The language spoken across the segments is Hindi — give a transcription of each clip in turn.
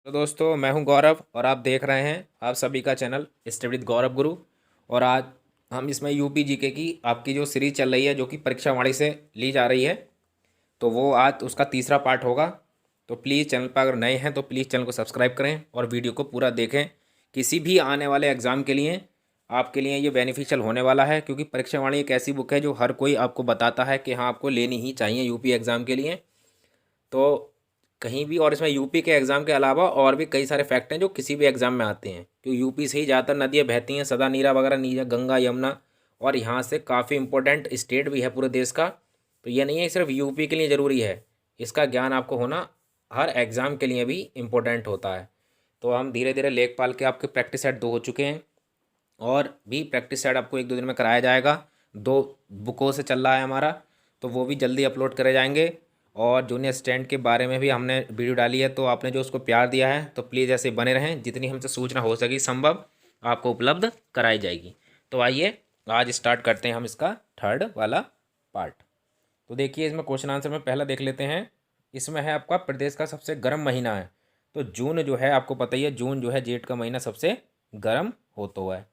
तो दोस्तों मैं हूं गौरव और आप देख रहे हैं आप सभी का चैनल स्टडी विद गौरव गुरु। और आज हम इसमें यूपी जीके की आपकी जो सीरीज चल रही है जो कि परीक्षा वाणी से ली जा रही है, तो वो आज उसका तीसरा पार्ट होगा। तो प्लीज़ चैनल पर अगर नए हैं तो प्लीज़ चैनल को सब्सक्राइब करें और वीडियो को पूरा देखें। किसी भी आने वाले एग्ज़ाम के लिए आपके लिए ये बेनिफिशियल होने वाला है, क्योंकि परीक्षा वाणी एक ऐसी बुक है जो हर कोई आपको बताता है कि हाँ आपको लेनी ही चाहिए यूपी एग्ज़ाम के लिए। तो कहीं भी, और इसमें यूपी के एग्ज़ाम के अलावा और भी कई सारे फैक्ट हैं जो किसी भी एग्ज़ाम में आते हैं, क्योंकि यूपी से ही ज़्यादातर नदियाँ बहती हैं, सदा नीरा वगैरह, नीरा गंगा यमुना, और यहाँ से काफ़ी इंपॉर्टेंट स्टेट भी है पूरे देश का। तो ये नहीं है सिर्फ यूपी के लिए ज़रूरी है, इसका ज्ञान आपको होना हर एग्ज़ाम के लिए भी इम्पोर्टेंट होता है। तो हम धीरे धीरे लेखपाल के आपके प्रैक्टिस सेट 2 हो चुके हैं, और भी प्रैक्टिस सेट आपको 1-2 दिन में कराया जाएगा। 2 बुकों से चल रहा है हमारा, तो वो भी जल्दी अपलोड करे जाएंगे। और जूनियर स्टैंड के बारे में भी हमने वीडियो डाली है, तो आपने जो उसको प्यार दिया है तो प्लीज़ ऐसे बने रहें, जितनी हमसे सूचना हो सकी संभव आपको उपलब्ध कराई जाएगी। तो आइए आज स्टार्ट करते हैं हम इसका थर्ड वाला पार्ट। तो देखिए इसमें क्वेश्चन आंसर में पहला देख लेते हैं। इसमें है आपका प्रदेश का सबसे गर्म महीना है, तो जून जो है आपको पता ही है, जून जो है जेठ का महीना सबसे गर्म होता हुआ है।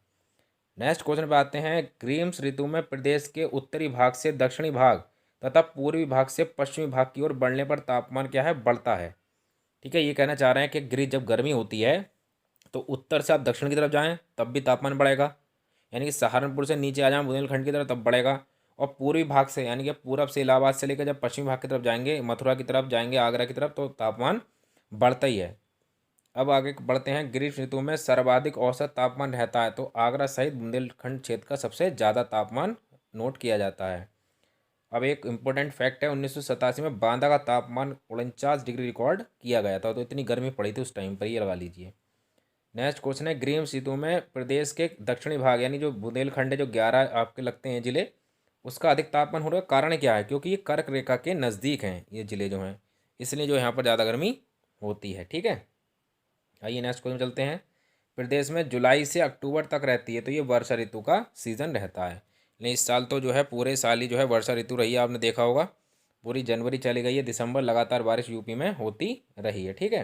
नेक्स्ट क्वेश्चन पे आते हैं। ग्रीष्म ऋतु में प्रदेश के उत्तरी भाग से दक्षिणी भाग तथा पूर्वी भाग से पश्चिमी भाग की ओर बढ़ने पर तापमान क्या है, बढ़ता है। ठीक है, ये कहना चाह रहे हैं कि जब गर्मी होती है तो उत्तर से आप दक्षिण की तरफ जाएं तब भी तापमान बढ़ेगा, यानी कि सहारनपुर से नीचे आ जाएं बुंदेलखंड की तरफ तब बढ़ेगा। और पूर्वी भाग से यानी कि पूरब से इलाहाबाद से लेकर जब पश्चिमी भाग की तरफ जाएंगे, मथुरा की तरफ जाएंगे, आगरा की तरफ, तो तापमान बढ़ता ही है। अब आगे बढ़ते हैं। ग्रीष्म ऋतु में सर्वाधिक औसत तापमान रहता है, तो आगरा सहित बुंदेलखंड क्षेत्र का सबसे ज़्यादा तापमान नोट किया जाता है। अब एक इम्पोर्टेंट फैक्ट है, 1987 में बांदा का तापमान 49 डिग्री रिकॉर्ड किया गया था, तो इतनी गर्मी पड़ी थी उस टाइम पर, ये लगा लीजिए। नेक्स्ट क्वेश्चन है। ग्रीष्म ऋतु में प्रदेश के दक्षिणी भाग यानी जो बुंदेलखंड है, जो 11 आपके लगते हैं जिले, उसका अधिक तापमान होने का कारण क्या है? क्योंकि ये कर्क रेखा के नज़दीक हैं ये जिले जो हैं, इसलिए जो यहाँ पर ज़्यादा गर्मी होती है। ठीक है, आइए नेक्स्ट क्वेश्चन चलते हैं। प्रदेश में जुलाई से अक्टूबर तक रहती है, तो ये वर्षा ऋतु का सीज़न रहता है। लेकिन इस साल तो जो है पूरे साल ही जो है वर्षा ऋतु रही है, आपने देखा होगा। पूरी जनवरी चली गई है, दिसंबर लगातार बारिश यूपी में होती रही है। ठीक है,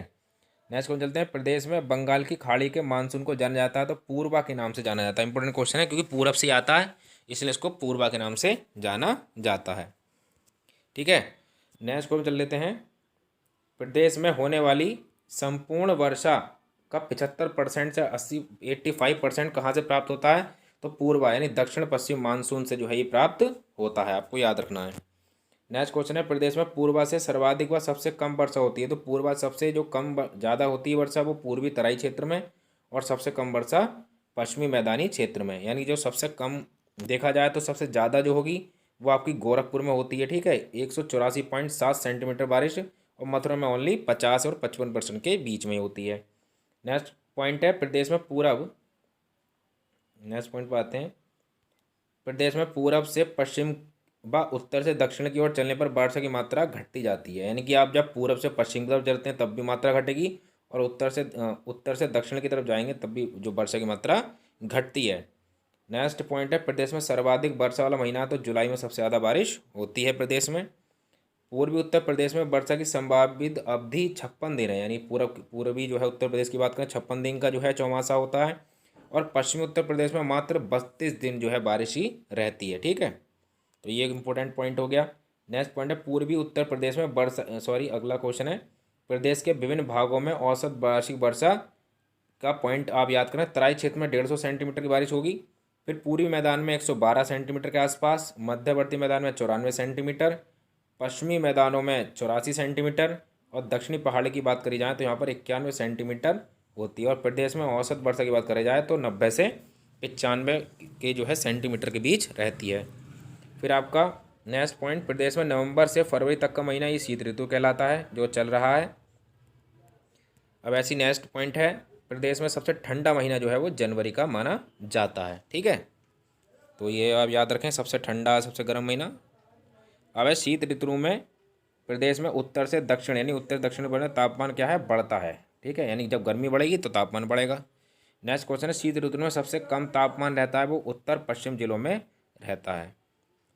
नेक्स्ट क्वेश्चन चलते हैं। प्रदेश में बंगाल की खाड़ी के मानसून को जाना जाता है, तो पूर्वा के नाम से जाना जाता है। इंपॉर्टेंट क्वेश्चन है, क्योंकि पूरब से आता है इसलिए इसको पूर्वा के नाम से जाना जाता है। ठीक है, नेक्स्ट क्वेश्चन चल लेते हैं। प्रदेश में होने वाली संपूर्ण वर्षा का 75% से 85% कहाँ से प्राप्त होता है? तो पूर्वा यानी दक्षिण पश्चिम मानसून से जो है ये प्राप्त होता है, आपको याद रखना है। नेक्स्ट क्वेश्चन है। प्रदेश में पूर्वा से सर्वाधिक व सबसे कम वर्षा होती है, तो पूर्वा सबसे जो कम ज़्यादा होती है वर्षा वो पूर्वी तराई क्षेत्र में, और सबसे कम वर्षा पश्चिमी मैदानी क्षेत्र में। यानी जो सबसे कम देखा जाए तो सबसे ज़्यादा जो होगी वो आपकी गोरखपुर में होती है। ठीक है, 184.7 सेंटीमीटर बारिश, और मथुरा में ओनली 50 और 55% के बीच में होती है। नेक्स्ट पॉइंट है। प्रदेश में पूरब, नेक्स्ट पॉइंट पर आते हैं। प्रदेश में पूरब से पश्चिम व उत्तर से दक्षिण की ओर चलने पर वर्षा की मात्रा घटती जाती है, यानी कि आप जब पूरब से पश्चिम की तरफ चलते हैं तब भी मात्रा घटेगी, और उत्तर से दक्षिण की तरफ जाएंगे तब भी जो वर्षा की मात्रा घटती है। नेक्स्ट पॉइंट है। प्रदेश में सर्वाधिक वर्षा वाला महीना, तो जुलाई में सबसे ज़्यादा बारिश होती है प्रदेश में। पूर्वी उत्तर प्रदेश में वर्षा की संभावित अवधि 56 दिन है, यानी पूर्वी जो है उत्तर प्रदेश की बात करें 56 दिन का जो है चौमासा होता है, और पश्चिमी उत्तर प्रदेश में मात्र 32 दिन जो है बारिश ही रहती है। ठीक है, तो ये एक इंपॉर्टेंट पॉइंट हो गया। नेक्स्ट पॉइंट है। पूर्वी उत्तर प्रदेश में अगला क्वेश्चन है। प्रदेश के विभिन्न भागों में औसत वार्षिक वर्षा का पॉइंट आप याद करें। तराई क्षेत्र में 150 सेंटीमीटर की बारिश होगी, फिर पूर्वी मैदान में 112 सेंटीमीटर के आसपास, मध्यवर्ती मैदान में 94 सेंटीमीटर, पश्चिमी मैदानों में 84 सेंटीमीटर, और दक्षिणी पहाड़ी की बात करी जाए तो यहाँ पर 91 सेंटीमीटर होती है। और प्रदेश में औसत वर्षा की बात करी जाए तो 90 से 95 के जो है सेंटीमीटर के बीच रहती है। फिर आपका नेक्स्ट पॉइंट। प्रदेश में नवंबर से फरवरी तक का महीना ये शीत ऋतु कहलाता है जो चल रहा है। अब ऐसी नेक्स्ट पॉइंट है। प्रदेश में सबसे ठंडा महीना जो है वो जनवरी का माना जाता है। ठीक है, तो ये आप याद रखें, सबसे ठंडा सबसे गर्म महीना। अब है शीत ऋतु में प्रदेश में उत्तर से दक्षिण यानी उत्तर दक्षिण बढ़ने तापमान क्या है, बढ़ता है। ठीक है, यानी जब गर्मी बढ़ेगी तो तापमान बढ़ेगा। नेक्स्ट क्वेश्चन है। शीत ऋतु में सबसे कम तापमान रहता है वो उत्तर पश्चिम जिलों में रहता है।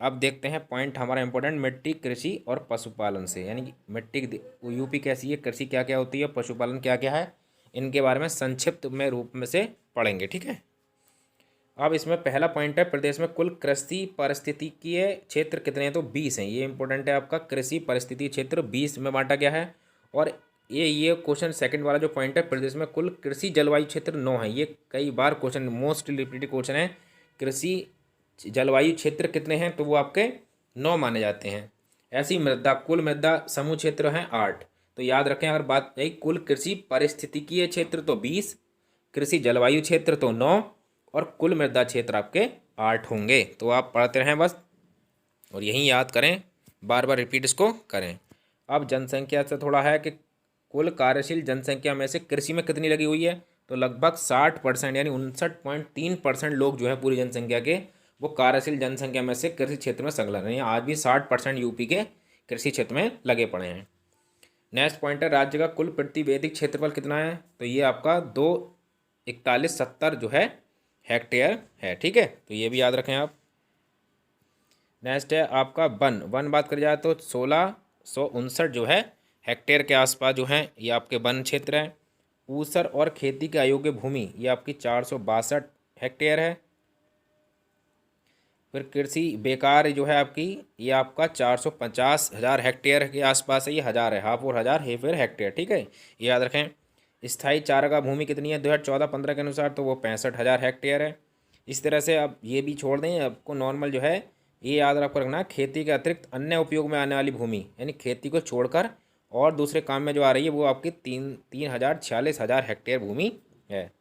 अब देखते हैं पॉइंट हमारा इंपॉर्टेंट, मिट्टी, कृषि और पशुपालन से, यानी कि मिट्टी यूपी कैसी है, कृषि क्या क्या होती है, पशुपालन क्या क्या है, इनके बारे में संक्षिप्त में रूप में से पढ़ेंगे। ठीक है, अब इसमें पहला पॉइंट है, प्रदेश में कुल कृषि पारिस्थितिकीय क्षेत्र कितने हैं? तो 20 हैं। ये इंपॉर्टेंट है आपका, कृषि पारिस्थितिकीय क्षेत्र 20 में बांटा गया है। और ये क्वेश्चन सेकंड वाला जो पॉइंट है, प्रदेश में कुल कृषि जलवायु क्षेत्र 9 है। ये कई बार क्वेश्चन, मोस्ट रिपीटेड क्वेश्चन है, कृषि जलवायु क्षेत्र कितने हैं? तो वो आपके 9 माने जाते हैं। ऐसी मृदा, कुल मृदा समूह क्षेत्र हैं 8। तो याद रखें, अगर बात रही कुल कृषि पारिस्थितिकीय क्षेत्र तो 20, कृषि जलवायु क्षेत्र तो 9 और कुल मृदा क्षेत्र आपके 8 होंगे। तो आप पढ़ते रहें बस और यही याद करें, बार बार रिपीट इसको करें। अब जनसंख्या से थोड़ा है कि कुल कार्यशील जनसंख्या में से कृषि में कितनी लगी हुई है? तो लगभग 60% यानी 59.3% लोग जो है पूरी जनसंख्या के, वो कार्यशील जनसंख्या में से कृषि क्षेत्र में संलग्न हैं। आज भी 60% यूपी के कृषि क्षेत्र में लगे पड़े हैं। नेक्स्ट पॉइंट है, राज्य का कुल प्रति वैदिक क्षेत्रफल कितना है? तो ये आपका 24170 जो है हेक्टेयर है। ठीक है, तो ये भी याद रखें आप। नेक्स्ट है आपका वन बात करी जाए तो 1659 जो है हेक्टेयर के आसपास जो है ये आपके वन क्षेत्र है। ऊसर और खेती के अयोग्य भूमि ये आपकी 462 हेक्टेयर है। फिर कृषि बेकार जो है आपकी, ये आपका 450,000 हेक्टेयर के आसपास है। ये हज़ार है, हाफ और हज़ार है फिर हेक्टेयर। ठीक है, ये याद रखें। स्थायी चारागाह भूमि कितनी है 2014-15 के अनुसार? तो वो 65,000 हेक्टेयर है। इस तरह से अब ये भी छोड़ दें, आपको नॉर्मल जो है ये याद आपको रखना, खेती के अतिरिक्त अन्य उपयोग में आने वाली भूमि, यानी खेती को छोड़कर और दूसरे काम में जो आ रही है, वो आपकी 46,000 हेक्टेयर भूमि है।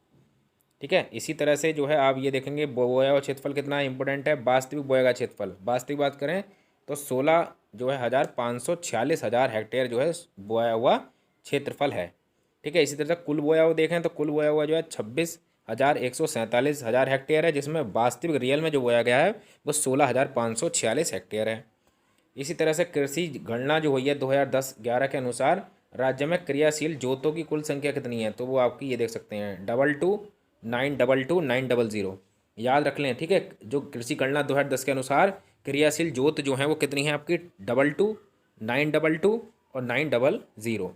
ठीक है, इसी तरह से जो है आप ये देखेंगे बोया हुआ क्षेत्रफल कितना इंपॉर्टेंट है। वास्तविक बोया का क्षेत्रफल, वास्तविक बात करें तो 16 जो है 546,000 हेक्टेयर जो है बोया हुआ क्षेत्रफल है। ठीक है, इसी तरह से कुल बोया हुआ देखें तो कुल बोया हुआ जो है 26,147 हेक्टेयर है, जिसमें वास्तविक रियल में जो बोया गया है वो 16,546 हेक्टेयर है। इसी तरह से कृषि गणना जो हुई है 2010-11 के अनुसार राज्य में क्रियाशील जोतों की कुल संख्या कितनी है? तो वो आपकी ये देख सकते हैं 222922 याद रख लें। ठीक है, जो कृषि गणना 2010 के अनुसार क्रियाशील जोत जो है वो कितनी है आपकी 222922 और 900।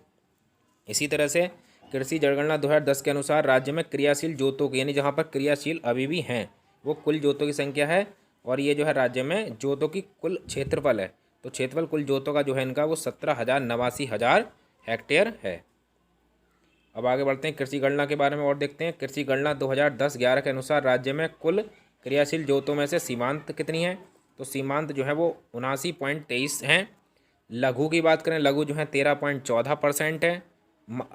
इसी तरह से कृषि जनगणना 2010 के अनुसार राज्य में क्रियाशील जोतों की, यानी जहाँ पर क्रियाशील अभी भी हैं, वो कुल जोतों की संख्या है। और ये जो है राज्य में जोतों की कुल क्षेत्रफल है, तो क्षेत्रफल कुल जोतों का जो है इनका वो 17,89,000 हेक्टेयर है। अब आगे बढ़ते हैं, कृषि गणना के बारे में और देखते हैं। कृषि गणना 2010-11 के अनुसार राज्य में कुल क्रियाशील जोतों में से सीमांत कितनी है? तो सीमांत जो है वो 79.23 हैं। लघु की बात करें, लघु जो है 13.14% है।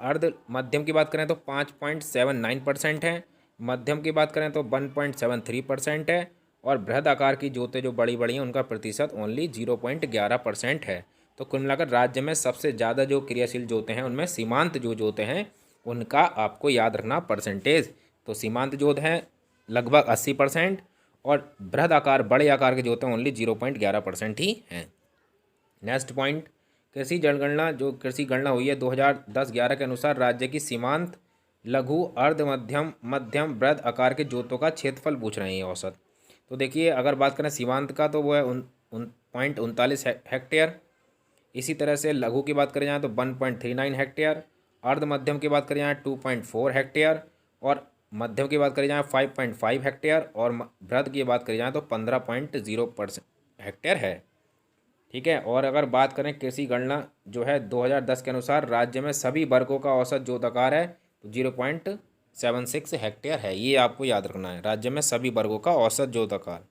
अर्ध मध्यम की बात करें तो 5.79% है। मध्यम की बात करें तो 1.73% है। और बृहद आकार की जोतें जो बड़ी बड़ी हैं उनका प्रतिशत ओनली 0.11% है। तो कुल मिलाकर राज्य में सबसे ज़्यादा जो क्रियाशील जोतें हैं उनमें सीमांत जो जोतें हैं उनका आपको याद रखना परसेंटेज। तो सीमांत जोत हैं लगभग 80% और बृहद आकार, बड़े आकार के जोतें ओनली 0.11% ही हैं। नेक्स्ट पॉइंट, कृषि जनगणना, जो कृषि गणना हुई है 2010-11 के अनुसार राज्य की सीमांत, लघु, अर्ध मध्यम, मध्यम, बृहद आकार के जोतों का क्षेत्रफल पूछ रहे हैं औसत। तो देखिए, अगर बात करें सीमांत का तो वो है 0.39 हेक्टेयर। इसी तरह से लघु की बात करें जाए तो 1.39 हेक्टेयर। अर्ध मध्यम की बात करें जाए 2.4 हेक्टेयर। और मध्यम की बात करी जाए 5.5 हेक्टेयर। और बृहद की बात करी जाए तो 15.0 हेक्टेयर है। ठीक है, और अगर बात करें कृषि गणना जो है 2010 के अनुसार राज्य में सभी वर्गों का औसत जोताकार है तो 0.76 हेक्टेयर है। ये आपको याद रखना है, राज्य में सभी वर्गों का औसत जोताकार।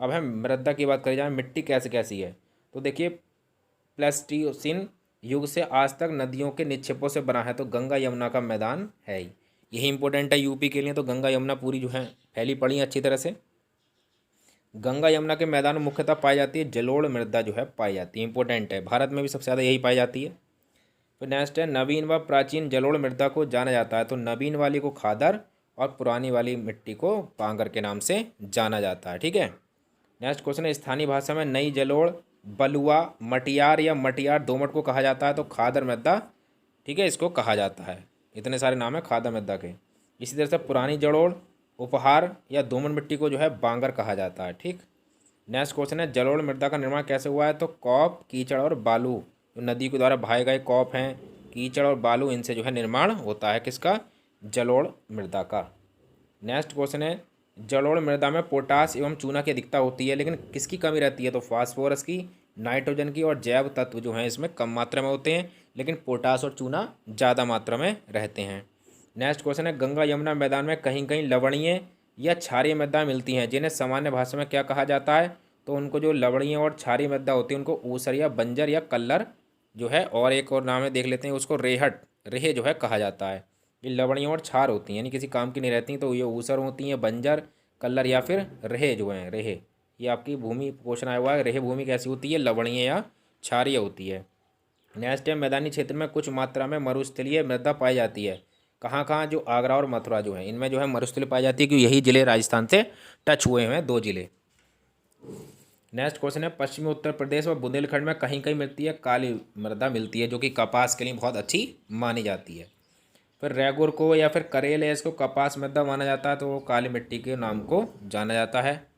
अब है मृदा की बात करी जाए, मिट्टी कैसे कैसी है? तो देखिए, प्लेस्टोसीन युग से आज तक नदियों के निक्षेपों से बना है, तो गंगा यमुना का मैदान है। यही इंपॉर्टेंट है यूपी के लिए। तो गंगा यमुना पूरी जो है फैली पड़ी है अच्छी तरह से। गंगा यमुना के मैदान में मुख्यतः पाई जाती है जलोढ़ मृदा जो है पाई जाती है, इंपॉर्टेंट है। भारत में भी सबसे ज़्यादा यही पाई जाती है। फिर नेक्स्ट है, नवीन व प्राचीन जलोढ़ मृदा को जाना जाता है। तो नवीन वाली को खादर और पुरानी वाली मिट्टी को पांगर के नाम से जाना जाता है। ठीक है, नेक्स्ट क्वेश्चन है, स्थानीय भाषा में नई जलोढ़, बलुआ, मटियार या मटियार दोमट को कहा जाता है। तो खादर मृदा, ठीक है, इसको कहा जाता है। इतने सारे नाम है खादर मृदा के। इसी तरह से पुरानी जलोढ़, उपहार या दोमट मिट्टी को जो है बांगर कहा जाता है। ठीक, नेक्स्ट क्वेश्चन है, जलोढ़ मृदा का निर्माण कैसे हुआ है? तो कॉप, कीचड़ और बालू, जो नदी के द्वारा बहाए गए कॉप हैं, कीचड़ और बालू, इनसे जो है निर्माण होता है किसका? जलोढ़ मृदा का। नेक्स्ट क्वेश्चन है, जलोढ़ मृदा में पोटास एवं चूना की अधिकता होती है, लेकिन किसकी कमी रहती है? तो फास्फोरस की, नाइट्रोजन की, और जैव तत्व जो हैं इसमें कम मात्रा में होते हैं, लेकिन पोटास और चूना ज़्यादा मात्रा में रहते हैं। नेक्स्ट क्वेश्चन है, गंगा यमुना मैदान में कहीं कहीं लवणीय या क्षारीय मृदा मिलती हैं, जिन्हें सामान्य भाषा में क्या कहा जाता है? तो उनको जो लवणीय और क्षारीय मृदा होती है उनको ऊसर या बंजर या कल्लर जो है, और एक और नाम है देख लेते हैं उसको, रेहट, रेहे जो है कहा जाता है। ये लवणीय और क्षार होती हैं, यानी किसी काम की नहीं रहती, तो ये ऊसर होती हैं, बंजर, कल्लर या फिर रेहे जो हैं, रेहे। ये आपकी भूमि क्वेश्चन आया हुआ है, रेहे भूमि कैसी होती है? लवणीय या क्षारीय होती है। नेक्स्ट है, मैदानी क्षेत्र में कुछ मात्रा में मरुस्थलीय मृदा पाई जाती है। कहाँ कहाँ? जो आगरा और मथुरा जो है इनमें जो है मरुस्थलीय पाई जाती है, क्योंकि यही जिले राजस्थान से टच हुए हैं, दो जिले। नेक्स्ट क्वेश्चन है, पश्चिमी उत्तर प्रदेश और बुंदेलखंड में कहीं कहीं मिलती है काली मृदा मिलती है, जो कि कपास के लिए बहुत अच्छी मानी जाती है। फिर रैगुर को या फिर करेल है, इसको कपास मृदा माना जाता है, तो वो काली मिट्टी के नाम को जाना जाता है।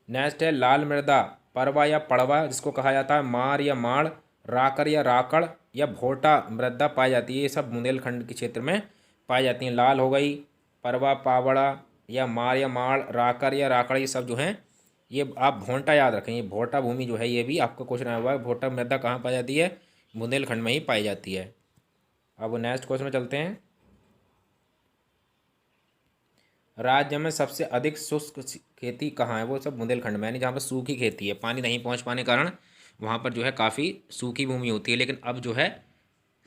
नेक्स्ट है, लाल मृदा परवा या पड़वा जिसको कहा जाता है, मार या माड़, राकर या राकड़ या भोटा मृदा पाई जाती है। ये सब बुंदेलखंड के क्षेत्र में पाई जाती हैं। लाल हो गई, परवा, पावड़ा या मार या माड़, राकर या राकड़, ये सब जो हैं, ये आप भोंटा याद रखें, ये भोटा भूमि जो है, ये भी आपका क्वेश्चन आया हुआ है। भोटा मृदा कहाँ पाई जाती है? बुंदेलखंड में ही पाई जाती है। अब नेक्स्ट क्वेश्चन में चलते हैं, राज्य में सबसे अधिक शुष्क खेती कहाँ है? वो सब बुंदेलखंड में, यानी जहाँ पर सूखी खेती है, पानी नहीं पहुँच पाने के कारण वहाँ पर जो है काफ़ी सूखी भूमि होती है। लेकिन अब जो है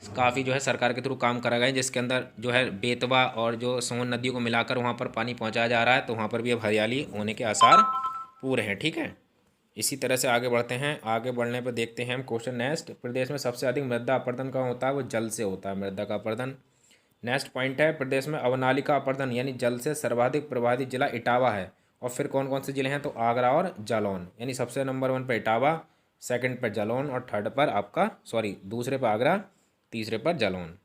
काफ़ी जो है सरकार के थ्रू काम करा गया है, जिसके अंदर जो है बेतवा और जो सोन नदियों को मिलाकर वहाँ पर पानी पहुँचाया जा रहा है, तो वहाँ पर भी अब हरियाली होने के आसार पूरे हैं। ठीक है, इसी तरह से आगे बढ़ते हैं। आगे बढ़ने पर देखते हैं हम क्वेश्चन नेक्स्ट, प्रदेश में सबसे अधिक मृदा अपरदन कहाँ होता है? वो जल से होता है मृदा का अपरदन। नेक्स्ट पॉइंट है, प्रदेश में अवनालिका अपरदन यानी जल से सर्वाधिक प्रभावित जिला इटावा है। और फिर कौन कौन से जिले हैं? तो आगरा और जालौन, यानी सबसे नंबर 1 पर इटावा, सेकंड पर जालौन, और थर्ड पर आपका दूसरे पर आगरा, तीसरे पर जालौन।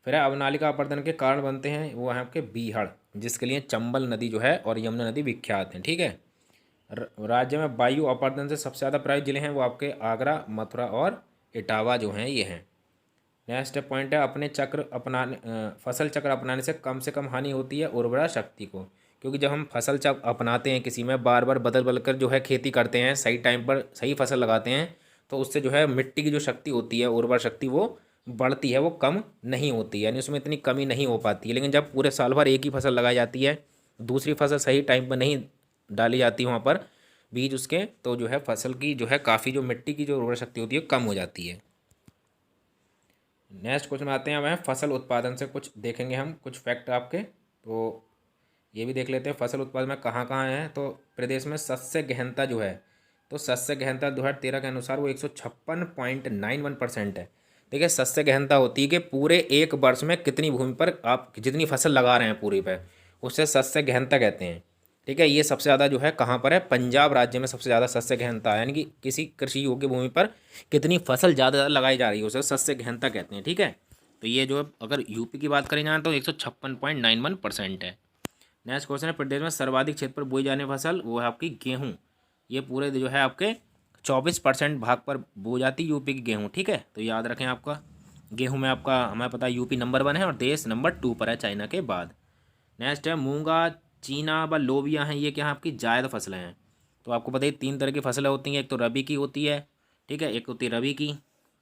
फिर है, अवनालिका अपरदन के कारण बनते हैं, वो है आपके बीहड़, जिसके लिए चंबल नदी जो है और यमुना नदी विख्यात हैं। ठीक है, राज्य में वायु अपरदन से सबसे ज़्यादा प्रभावित जिले हैं, वो आपके आगरा, मथुरा और इटावा जो हैं, ये हैं। नेक्स्ट पॉइंट है, अपने चक्र अपनाने फसल चक्र अपनाने से कम हानि होती है उर्वरा शक्ति को, क्योंकि जब हम फसल चक्र अपनाते हैं किसी में, बार बार बदल बदल कर जो है खेती करते हैं, सही टाइम पर सही फसल लगाते हैं, तो उससे जो है मिट्टी की जो शक्ति होती है, उर्वरा शक्ति, वो बढ़ती है, वो कम नहीं होती है, यानी उसमें इतनी कमी नहीं हो पाती है। लेकिन जब पूरे साल भर एक ही फसल लगाई जाती है, दूसरी फसल सही टाइम पर नहीं डाली जाती वहाँ पर बीज उसके, तो जो है फसल की जो है काफ़ी जो मिट्टी की जो उर्वरा शक्ति होती है कम हो जाती है। नेक्स्ट क्वेश्चन में आते हैं, वह फसल उत्पादन से कुछ देखेंगे हम, कुछ फैक्ट आपके, तो ये भी देख लेते हैं फसल उत्पादन में कहाँ कहाँ है। तो प्रदेश में शस्य गहनता जो है, तो शस्य गहनता 2013 के अनुसार वो 156.91% है। देखिए, शस्य गहनता होती है कि पूरे एक वर्ष में कितनी भूमि पर आप जितनी फसल लगा रहे हैं पूरी पर, उससे शस्य गहनता कहते हैं। ठीक है, ये सबसे ज़्यादा जो है कहाँ पर है? पंजाब राज्य में सबसे ज़्यादा शस्य गहनता है, यानी कि किसी कृषि योग्य भूमि पर कितनी फसल ज़्यादा लगाई जा रही है उसे शस्य गहनता कहते हैं। ठीक है, तो ये जो अगर यूपी की बात करें जाए तो 156.91% है। नेक्स्ट क्वेश्चन है, प्रदेश में सर्वाधिक क्षेत्र पर बोई जाने फसल, वो है आपकी गेहूँ। ये पूरे जो है आपके 24% भाग पर बोई जाती यूपी की गेहूँ। ठीक है, तो याद रखें, आपका गेहूँ में आपका हमें पता है यूपी नंबर 1 है और देश नंबर 2 पर है चाइना के बाद। नेक्स्ट है, मूंगा, चीना व लोबिया हैं, ये क्या है? आपकी जायद फसलें हैं। तो आपको पता है 3 तरह की फसलें होती हैं, एक तो रबी की होती है, ठीक है, एक होती है रबी की,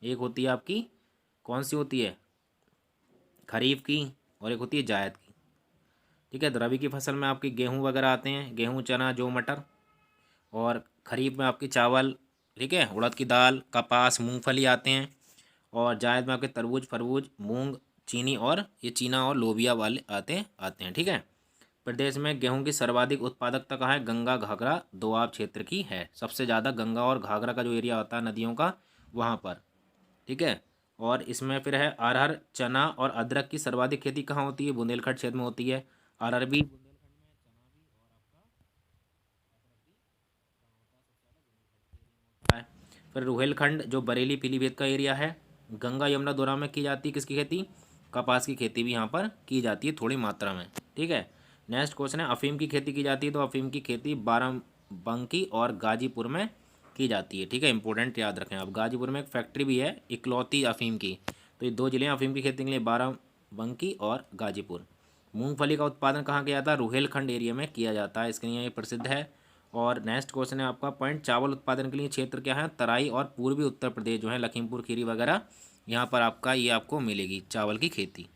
एक होती है आपकी कौन सी होती है? खरीफ की, और एक होती है जायद की। ठीक है, तो रबी की फसल में आपकी गेहूँ वगैरह आते हैं, गेहूँ, चना, जौ, मटर, और खरीफ में आपकी चावल, ठीक है, उड़द की दाल, कपास, मूंगफली आते हैं, और जायद में आपके तरबूज, खरबूज, मूंग, चीनी, और ये चीना और लोबिया वाले आते हैं। ठीक है, प्रदेश में गेहूं की सर्वाधिक उत्पादकता कहाँ है? गंगा घाघरा दोआब क्षेत्र की है, सबसे ज़्यादा गंगा और घाघरा का जो एरिया होता है नदियों का, वहाँ पर। ठीक है, और इसमें फिर है अरहर, चना और अदरक की सर्वाधिक खेती कहाँ होती है? बुंदेलखंड क्षेत्र में होती है। अरहर भी है। फिर रुहेलखंड जो बरेली पीलीभीत का एरिया है, गंगा यमुना दोरा में की जाती है किसकी खेती? कपास की खेती भी यहाँ पर की जाती है थोड़ी मात्रा में। ठीक है, नेक्स्ट क्वेश्चन है, अफीम की खेती की जाती है, तो अफीम की खेती बाराबंकी और गाजीपुर में की जाती है। ठीक है, इंपॉर्टेंट याद रखें आप, गाजीपुर में एक फैक्ट्री भी है इकलौती अफीम की, तो ये 2 जिले हैं अफीम की खेती के लिए, बाराबंकी और गाजीपुर। मूंगफली का उत्पादन कहाँ किया जाता है? रुहेलखंड एरिया में किया जाता है, इसके लिए ये प्रसिद्ध है। और नेक्स्ट क्वेश्चन है आपका पॉइंट, चावल उत्पादन के लिए क्षेत्र क्या है? तराई और पूर्वी उत्तर प्रदेश जो है लखीमपुर खीरी वगैरह, यहाँ पर आपका ये आपको मिलेगी चावल की खेती।